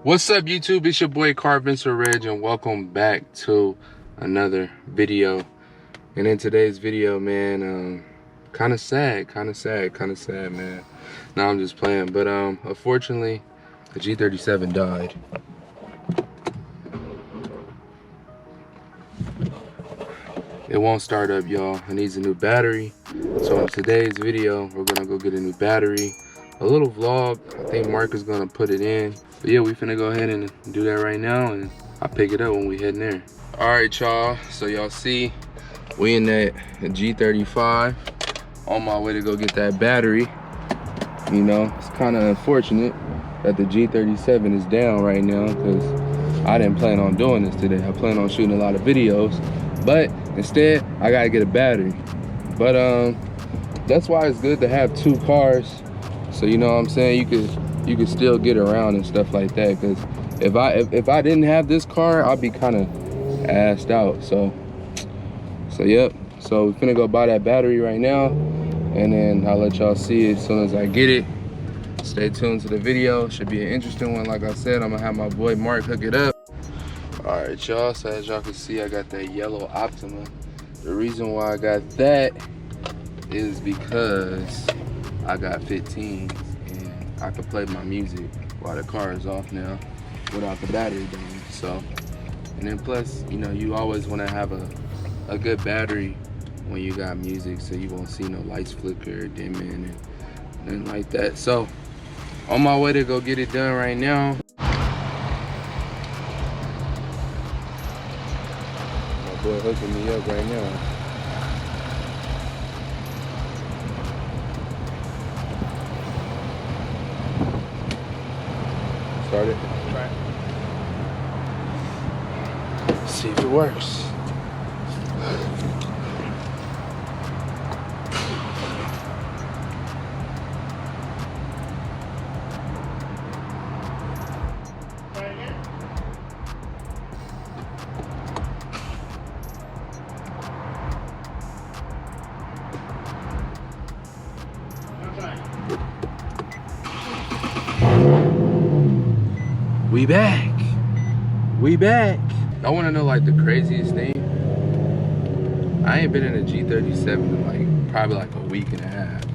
What's up, YouTube? It's your boy Carpenter Reg, and welcome back to another video. And in today's video, man, kind of sad, man. Now I'm just playing, but unfortunately, the G37 died. It won't start up, y'all. It needs a new battery. So in today's video, we're gonna go get a new battery. A little vlog. I think Mark is gonna put it in. But yeah, we finna go ahead and do that right now, and I'll pick it up when we heading there. All right, y'all. So y'all see, we in that G35 on my way to go get that battery. You know, it's kind of unfortunate that the G37 is down right now because I didn't plan on doing this today. I plan on shooting a lot of videos, but instead I gotta get a battery. But that's why it's good to have two cars. So you know what I'm saying, you could still get around and stuff like that. Because if I didn't have this car, I'd be kind of assed out. So yep. So we're finna go buy that battery right now, and then I'll let y'all see it as soon as I get it. Stay tuned to the video. Should be an interesting one. Like I said, I'm gonna have my boy Mark hook it up. All right, y'all. So as y'all can see, I got that yellow Optima. The reason why I got that is because I got 15s and I can play my music while the car is off now without the battery down. So, and then plus, you know, you always want to have a good battery when you got music, so you won't see no lights flicker or dimming and nothing like that. So, on my way to go get it done right now. My boy hooking me up right now. Start it. Try it. See if it works. Try again. I'm trying. We back. We back. I want to know like the craziest thing. I ain't been in a G37 in like probably like a week and a half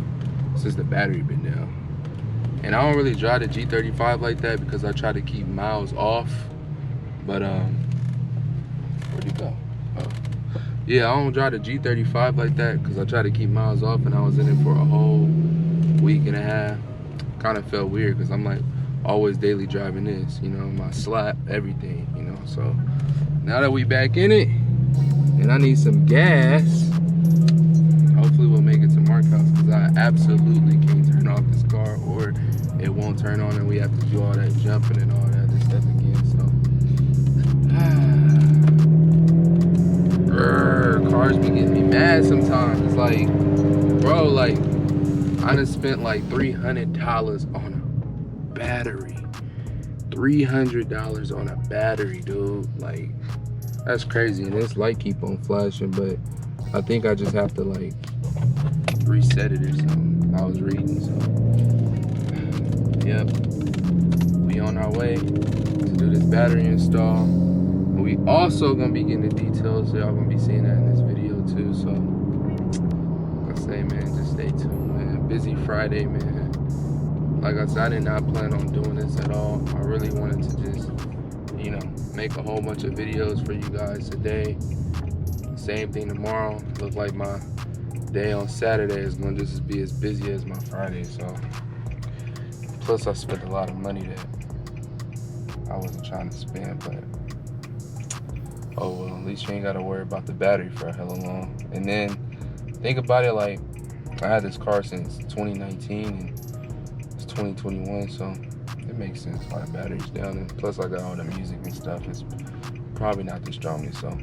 since the battery been down. And I don't really drive the G35 like that because I try to keep miles off. But where'd he go? Oh. Yeah, I don't drive the G35 like that because I try to keep miles off, and I was in it for a whole week and a half. Kind of felt weird because I'm like always daily driving this, you know, my slap, everything, you know. So now that we back in it and I need some gas, hopefully we'll make it to Mark's house, because I absolutely can't turn off this car or it won't turn on and we have to do all that jumping and all that other stuff again. So cars be getting me mad sometimes. It's like, bro, like I done spent like $300 on a battery. $300 on a battery, dude. Like, that's crazy. And this light keep on flashing, but I think I just have to like reset it or something. I was reading, so yep, we on our way to do this battery install. We also gonna be getting the details, so y'all gonna be seeing that in this video too. So I say, man, just stay tuned, man. Busy Friday, man. Like I said, I did not plan on doing this at all. I really wanted to just, you know, make a whole bunch of videos for you guys today. Same thing tomorrow. Look like my day on Saturday is gonna just be as busy as my Friday. So, plus I spent a lot of money that I wasn't trying to spend, but oh well, at least you ain't gotta worry about the battery for a hella long. And then think about it, like I had this car since 2019 and 2021, so it makes sense why the battery's down. And plus I got all the music and stuff. It's probably not the strongest. So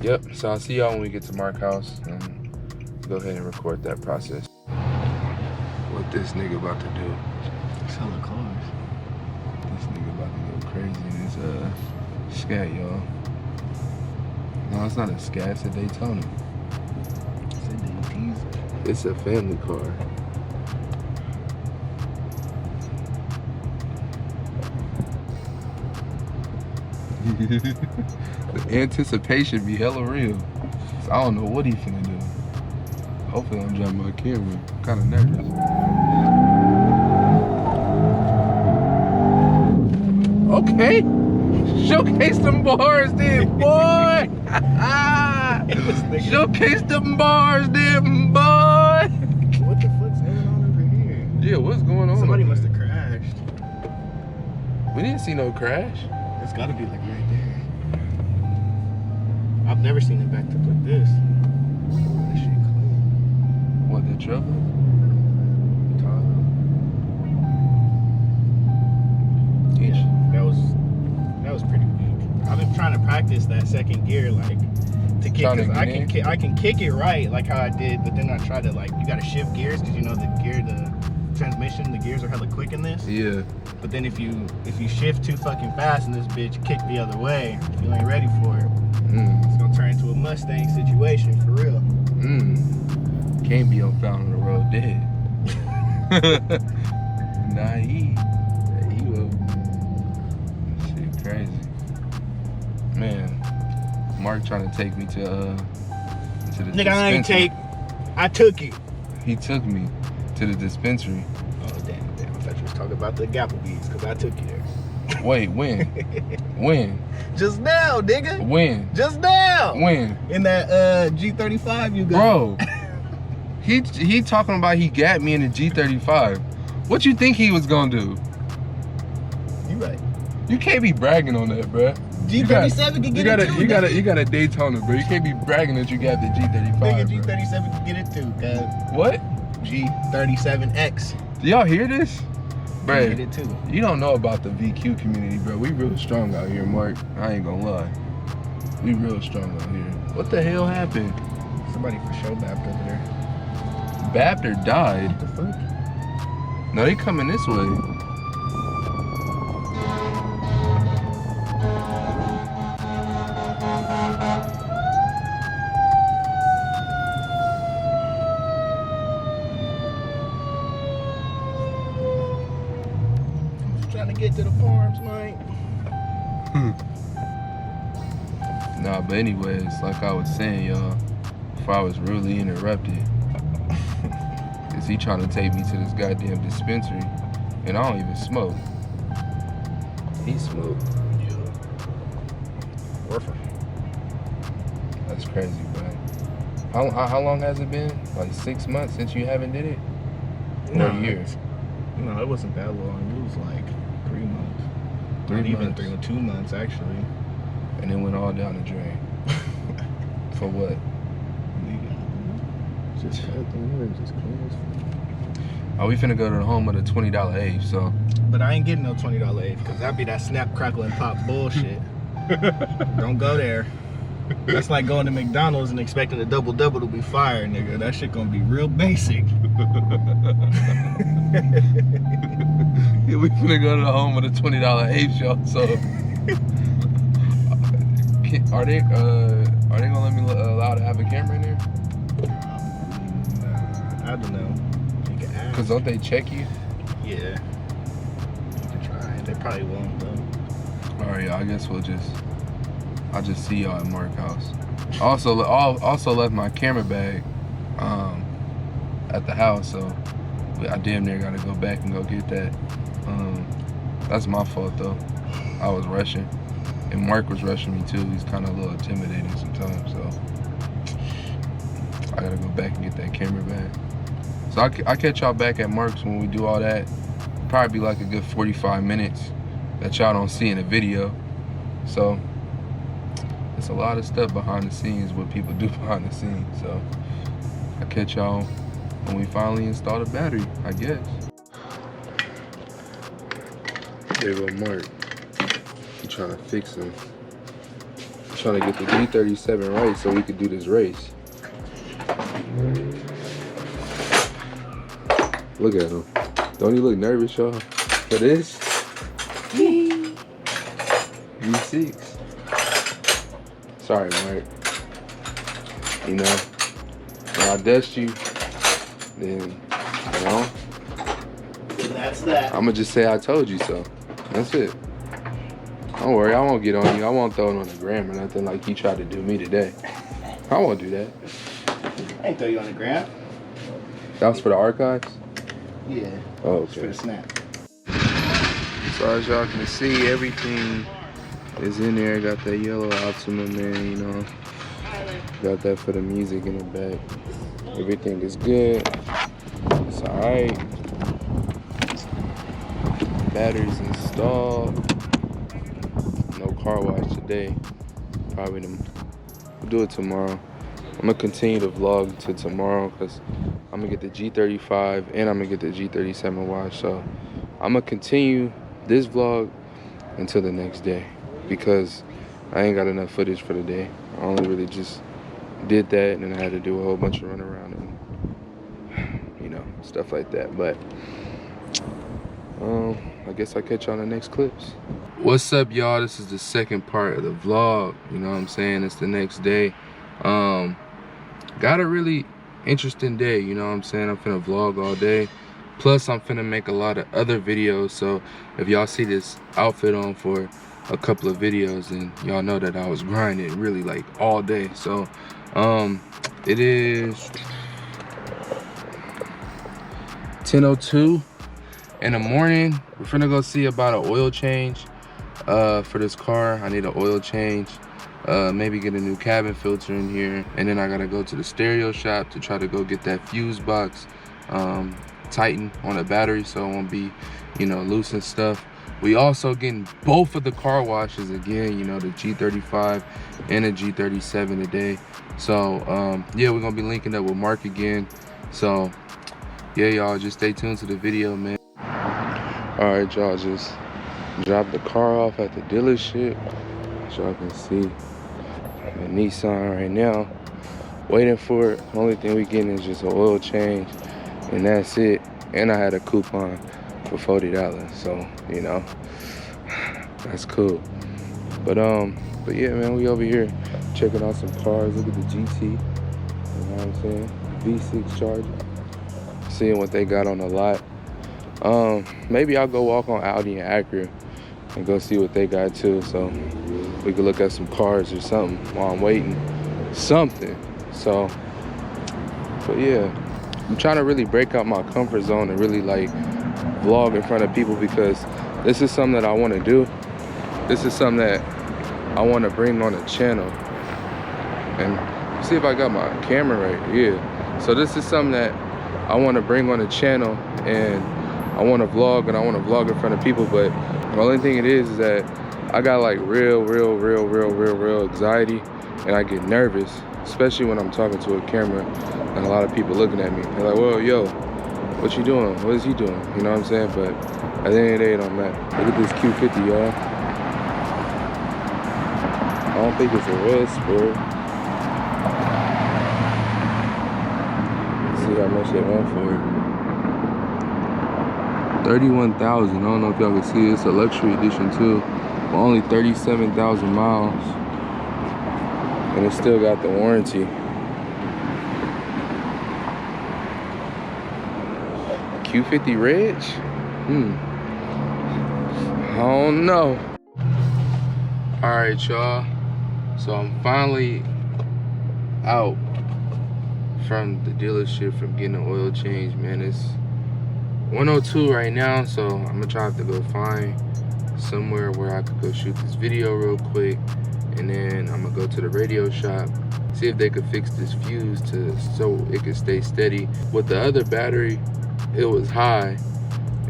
yep, so I'll see y'all when we get to Mark's house and go ahead and record that process. What this nigga about to do? Sell the cars. This nigga about to go crazy in his scat, y'all. No, it's not a scat, it's a Daytona. It's a diesel. It's a family car. The anticipation be hella real. So I don't know what he finna do. Hopefully I'm driving my camera. I'm kind of nervous. Okay. Showcase them bars then, boy. Showcase them bars then, boy. What the fuck's going on over here? Yeah, what's going on? Somebody must have crashed. We didn't see no crash. It's gotta be like right there. I've never seen it backed up like this. This shit clean. What, the truck? Yeah, that was pretty weak. I've been trying to practice that second gear, like to kick, because I can kick it right, like how I did, but then I try to, like, you gotta shift gears because you know the transmission, the gears are hella quick in this. Yeah. But then if you shift too fucking fast in this bitch, kick the other way, if you ain't ready for it, it's gonna turn into a Mustang situation for real. Can't be on Fountain of the Road dead. Nah, he will. Shit crazy. Man, Mark trying to take me to the Nigga, I ain't dispensary. I took you. He took me to the dispensary. Oh, damn. I thought you was talking about the Gapplebees, because I took you there. Wait, when? When? Just now, nigga. When? Just now. When? In that G35 you got. Bro, he talking about he got me in the G35. What you think he was gonna do? You right. You can't be bragging on that, bro. G37 can get it too. You got a Daytona, bro. You can't be bragging that you got the G35. Nigga, bro. G37 can get it too, cuz. What? G37X. Do y'all hear this? Bro, Can get it too. you don't know about the VQ community, bro. We real strong out here, Mark. I ain't gonna lie. We real strong out here. What the hell happened? Somebody for sure bapped over there. Bapped or died? What the fuck? No, they coming this way. Trying to get to the farms, man. Nah, but anyways, like I was saying, y'all, before I was rudely interrupted, is he trying to take me to this goddamn dispensary, and I don't even smoke. He smoked. Yeah. Warfare. That's crazy, bro. How long has it been? Like 6 months since you haven't did it? Or a year? No, it wasn't that long. It was like 3 months. 3 Not even months. 2 months, actually. And it went all down the drain. For what? Just cut the wood, just clean as fuck. Oh, we finna go to the home of the $20 Ave, so. But I ain't getting no $20 Ave, because that'd be that snap, crackle, and pop bullshit. Don't go there. That's like going to McDonald's and expecting a double-double to be fire, nigga. That shit gonna be real basic. Yeah, we finna go to the home of the $20 Ave show, so. Are they gonna let me allow to have a camera in there? Nah, I don't know. You can ask. Cause don't they check you? Yeah. You can try. They probably won't though. All right, I guess I'll just see y'all at Mark House. I also left my camera bag at the house, so I damn near gotta go back and go get that. That's my fault though. I was rushing. And Mark was rushing me too. He's kind of a little intimidating sometimes, so I gotta go back and get that camera back. So I'll catch y'all back at Mark's when we do all that. Probably be like a good 45 minutes that y'all don't see in the video. So it's a lot of stuff behind the scenes, what people do behind the scenes. So I'll catch y'all when we finally install the battery, I guess. There go Mark. I'm trying to fix him. I'm trying to get the G37 right so we could do this race. Look at him. Don't he look nervous, y'all? For this? V6. Sorry, Mark. You know, when I dust you, then, you know, That's that. I'm gonna just say I told you so. That's it. I Don't worry, I won't get on you. I won't throw it on the gram or nothing like you tried to do me today. I won't do that. I ain't throw you on the gram. That was for the archives? Yeah. Oh, It's for okay. the snap. So as y'all can see, everything is in there. Got that yellow Optima, man, you know. Got that for the music in the back. Everything is good. It's alright. Batteries installed. No car wash today. Probably we'll do it tomorrow. I'm gonna continue to vlog to tomorrow because I'm gonna get the G35 and I'm gonna get the G37 wash. So I'm gonna continue this vlog until the next day because I ain't got enough footage for the day. I only really just did that and then I had to do a whole bunch of run around and, you know, stuff like that. But I guess I'll catch you on the next clips. What's up, y'all? This is the second part of the vlog. You know what I'm saying? It's the next day. Got a really interesting day, you know what I'm saying? I'm finna vlog all day. Plus, I'm finna make a lot of other videos. So if y'all see this outfit on for a couple of videos, then y'all know that I was grinding really like all day. So it is 10:02 in the morning. We're finna go see about an oil change for this car. I need an oil change. Maybe get a new cabin filter in here, and then I gotta go to the stereo shop to try to go get that fuse box tightened on the battery so it won't be, you know, loose and stuff. We also getting both of the car washes again, you know, the G35 and the G37 today. So yeah, we're gonna be linking up with Mark again. So yeah, y'all, just stay tuned to the video, man. All right, y'all, just dropped the car off at the dealership. As y'all can see, the Nissan right now, waiting for it. Only thing we getting is just an oil change, and that's it. And I had a coupon for $40, so you know, that's cool. But yeah, man, we over here checking out some cars. Look at the GT, you know what I'm saying? V6 Charger. Seeing what they got on the lot. Maybe I'll go walk on Audi and Acura and go see what they got too, so we could look at some cars or something while I'm waiting. Something. So, but yeah, I'm trying to really break out my comfort zone and really like vlog in front of people because this is something that I want to do. This is something that I want to bring on the channel. And see if I got my camera right. Yeah. So this is something that I want to bring on the channel, and I want to vlog, and I want to vlog in front of people. But the only thing it is that I got like real anxiety, and I get nervous, especially when I'm talking to a camera and a lot of people looking at me. They're like, "Whoa, yo, what you doing? What is he doing?" You know what I'm saying? But at the end of the day, it don't matter. Look at this Q50, y'all. I don't think it's a red Sport. See how much they want for it. 31,000. I don't know if y'all can see it. It's a luxury edition too. But only 37,000 miles. And it still got the warranty. Q50 Reg? I don't know. Alright, y'all. So I'm finally out from the dealership from getting an oil change, man. It's 1:02 right now, so I'm gonna try to go find somewhere where I could go shoot this video real quick, and then I'm gonna go to the radio shop, see if they could fix this fuse so it could stay steady. With the other battery, it was high,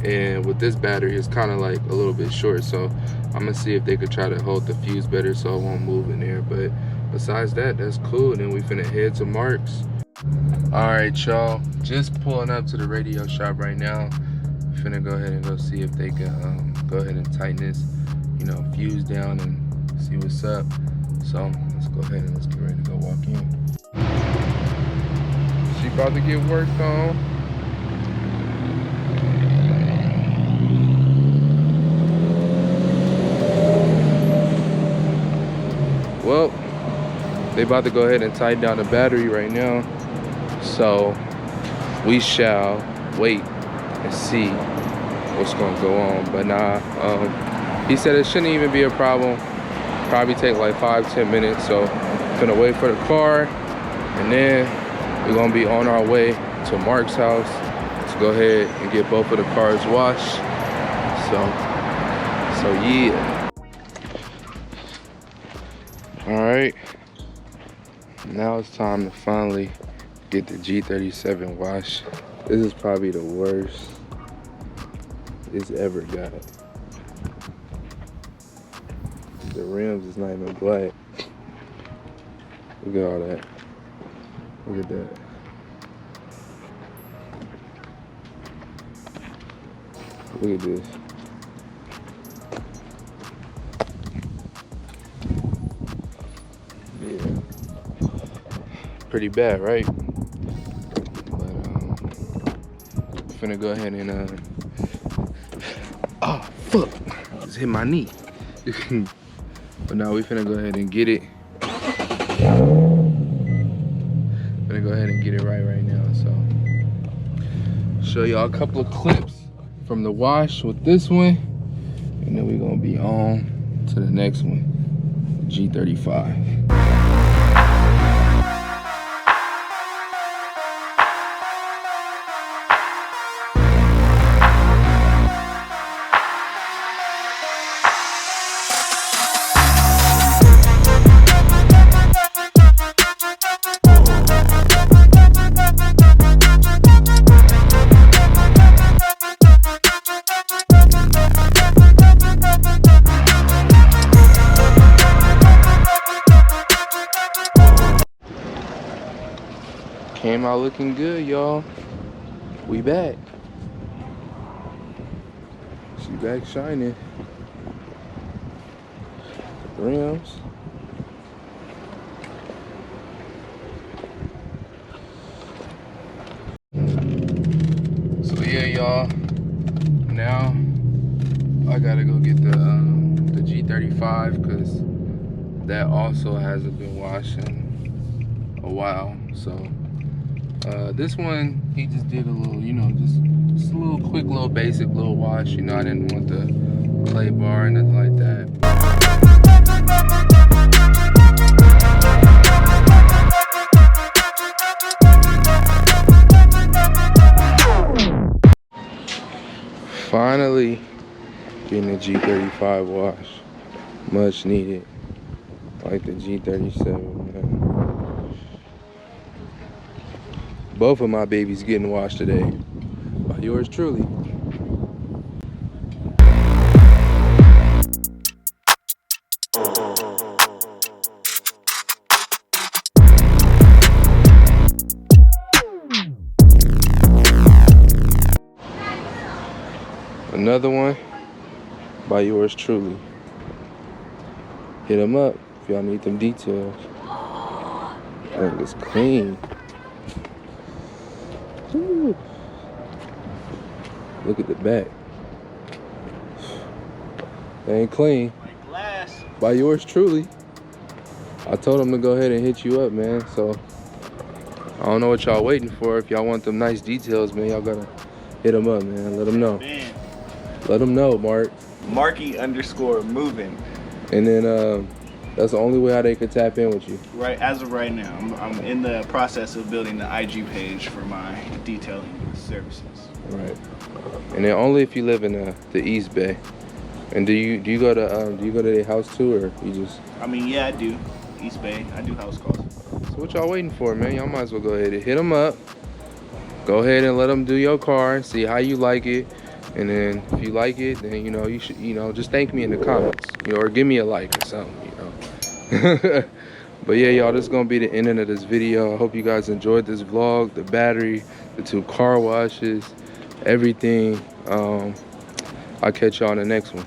and with this battery, it's kind of like a little bit short. So I'm gonna see if they could try to hold the fuse better so it won't move in there. But besides that, that's cool. And then we finna head to Mark's. All right, y'all, just pulling up to the radio shop right now. Finna go ahead and go see if they can go ahead and tighten this, you know, fuse down and see what's up. So let's go ahead and let's get ready to go walk in. She about to get worked on. Well, they about to go ahead and tighten down the battery right now. So we shall wait and see what's gonna go on. But nah, He said it shouldn't even be a problem. Probably take like 5-10 minutes. So gonna wait for the car, and then we're gonna be on our way to Mark's house to go ahead and get both of the cars washed. So yeah. All right, now it's time to finally get the G37 washed. This is probably the worst it's ever got. The rims is not even black. Look at all that. Look at that. Look at this. Yeah. Pretty bad, right? But finna go ahead and oh fuck. Just hit my knee. But now we finna go ahead and get it. Gonna go ahead and get it right now. So show y'all a couple of clips from the wash with this one, and then we're gonna be on to the next one, G35. Came out looking good, y'all. We back. She back shining. Rims. So yeah, y'all. Now I gotta go get the G35 because that also hasn't been washed in a while. So this one, he just did a little, you know, just a little quick, little basic, little wash. You know, I didn't want the clay bar or nothing like that. Finally getting the G35 wash. Much needed. Like the G37, man. Both of my babies getting washed today by yours truly. Another one by yours truly. Hit them up if y'all need them details. That is clean. Ooh. Look at the back. They ain't clean. Like glass. By yours truly. I told him to go ahead and hit you up, man. So I don't know what y'all waiting for. If y'all want them nice details, man, y'all gotta hit them up, man. Let them know. Man. Let them know, Mark. Marky_moving. And then that's the only way how they could tap in with you. Right, as of right now, I'm in the process of building the IG page for my detailing services. Right. And then only if you live in the East Bay. And do you go to their house too, or you just? I mean, yeah, I do. East Bay, I do house calls. So what y'all waiting for, man? Y'all might as well go ahead and hit them up. Go ahead and let them do your car, see how you like it. And then if you like it, then, you know, you should, you know, just thank me in the comments, you know, or give me a like or something, you know. But yeah, y'all, this is gonna be the ending of this video. I hope you guys enjoyed this vlog, the battery, the 2 car washes, everything. I'll catch y'all in the next one.